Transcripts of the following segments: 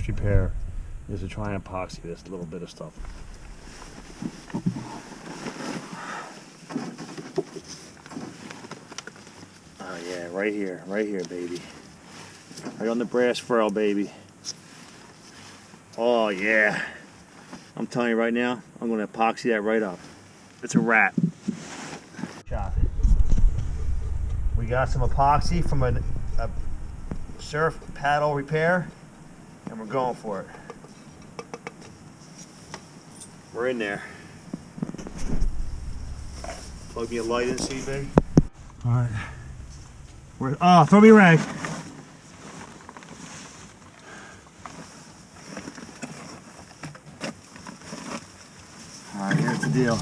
best repair is to try and epoxy this little bit of stuff. Oh yeah, right here, baby. Right on the brass ferrule, baby. Oh yeah. I'm telling you right now, I'm going to epoxy that right up. It's a wrap. Chop it. We got some epoxy from a surf paddle repair, and we're going for it. We're in there. Plug me a light in, CB. All right. Oh, throw me a rag. All right, here's the deal.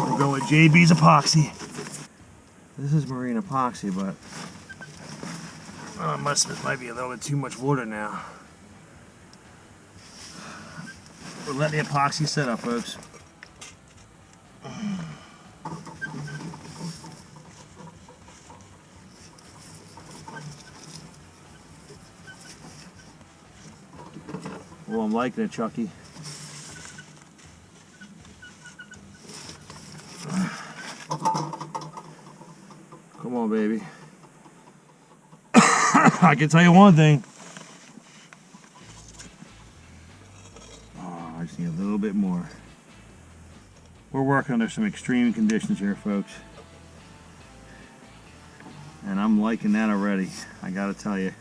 We'll go with JB's epoxy. This is marine epoxy, but it might be a little bit too much water now. We'll let the epoxy set up, folks. Oh, I'm liking it, Chucky. Come on, baby. I can tell you one thing. Oh, I just need a little bit more. We're working under some extreme conditions here, folks. And I'm liking that already, I gotta tell you.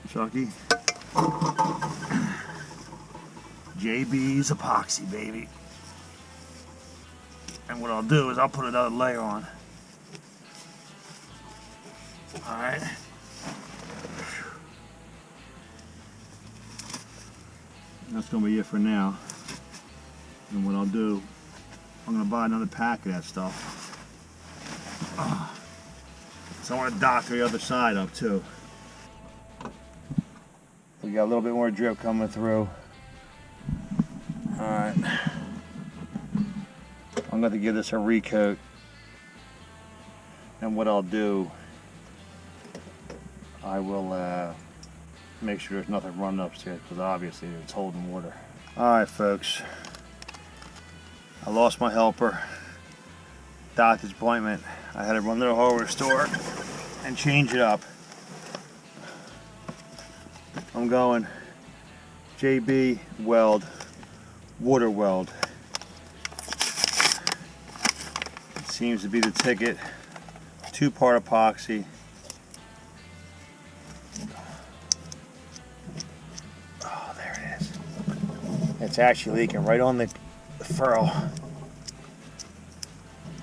Chucky. JB's epoxy, baby. And what I'll do is I'll put another layer on. Alright. That's going to be it for now. And what I'll do, I'm going to buy another pack of that stuff. So I want to doctor the other side up too. We got a little bit more drip coming through. Alright. I'm going to give this a recoat. And what I'll do, I will make sure there's nothing running upstairs, because obviously it's holding water. Alright folks, I lost my helper. Doctor's appointment. I had to run to the hardware store and change it up. I'm going JB weld, water weld. Seems to be the ticket. 2-part epoxy. Oh, there it is. It's actually leaking right on the furrow.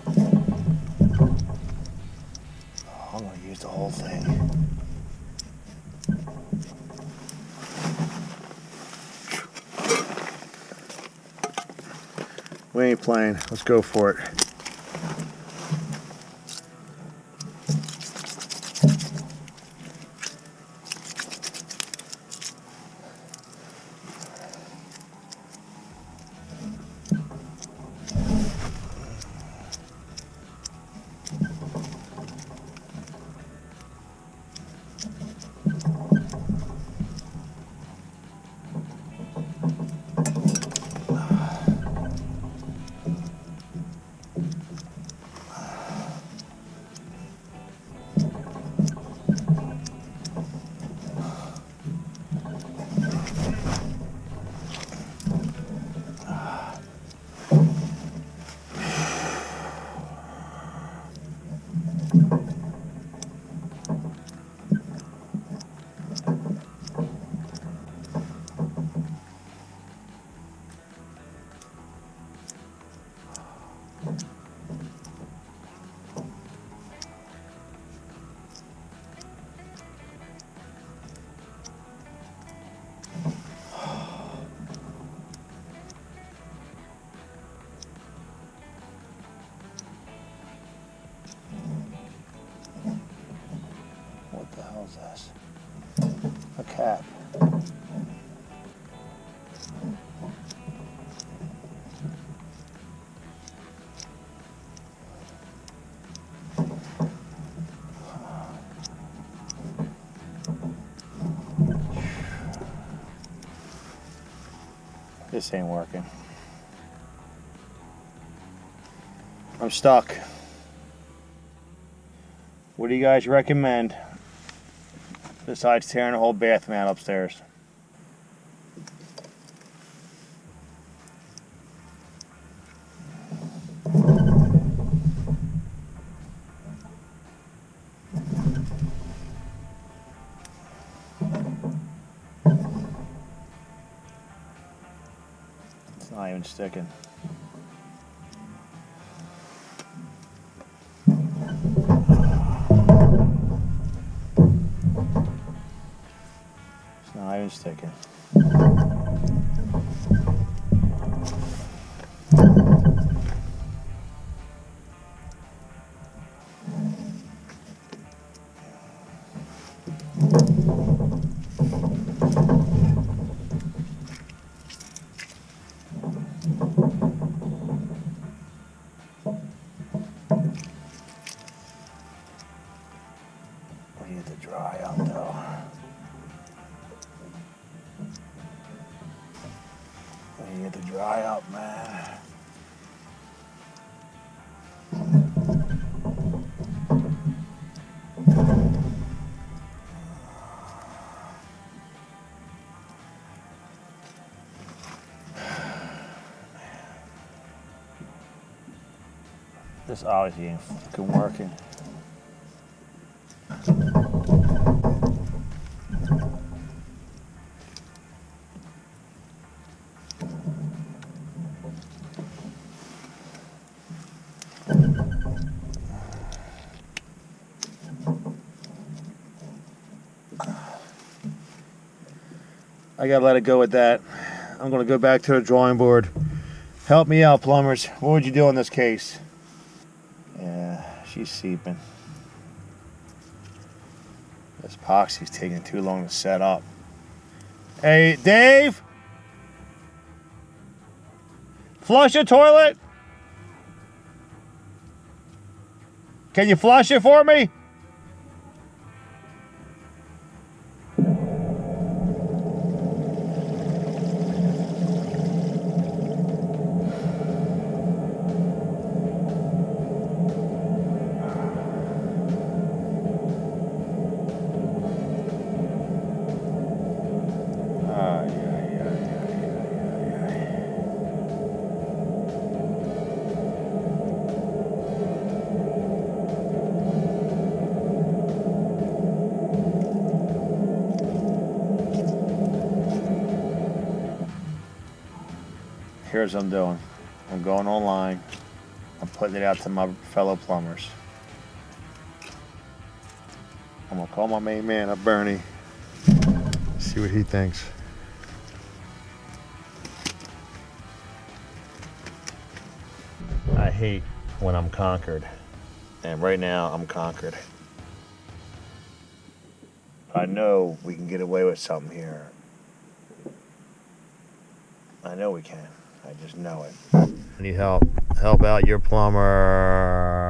Oh, I'm going to use the whole thing. We ain't playing. Let's go for it. What the hell is this? A cap. This ain't working. I'm stuck. What do you guys recommend besides tearing the whole bathroom out upstairs? It's not even sticking. It's not even sticking. We need to dry out though. We need to dry out, man. This obviously ain't fucking working. I gotta let it go with that. I'm gonna go back to the drawing board. Help me out, plumbers. What would you do in this case? Yeah, she's seeping. This epoxy's taking too long to set up. Hey, Dave! Flush the toilet? Can you flush it for me? Here's what I'm doing. I'm going online. I'm putting it out to my fellow plumbers. I'm gonna call my main man up, Bernie. See what he thinks. I hate when I'm conquered. And right now, I'm conquered. I know we can get away with something here. I know we can. I just know it. I need help. Help out your plumber.